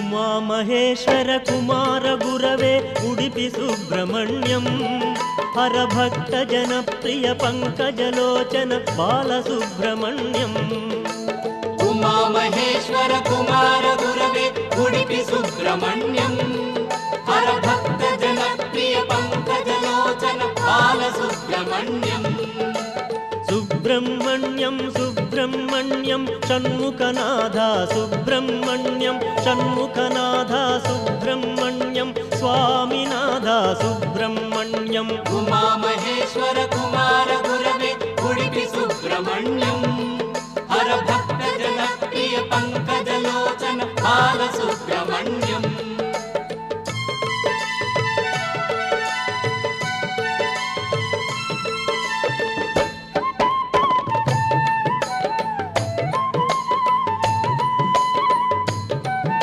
उमामहेश्वर कुमार गुरवे उडुपि सुब्रह्मण्यं हरभक्त जनप्रिय पंकजलोचन बालसुब्रह्मण्यम् उमामहेश्वर कुमार गुरवे उडुपि सुब्रह्मण्यं हरभक्त जनप्रिय पंकजलोचन बालसुब्रह्मण्यम् सुब्रह्मण्यं सुब्रह्मण्यं षण्मुखनाथा सुब्रह्मण्यं षण्मुखनाथा सुब्रह्मण्यं स्वामिनाथा सुब्रह्मण्यम् उमामहेश्वर कुमार गुरवे उडुपि सुब्रह्मण्यं हरभक्त जनप्रिय पंकजलोचन बालसुब्रह्मण्यम्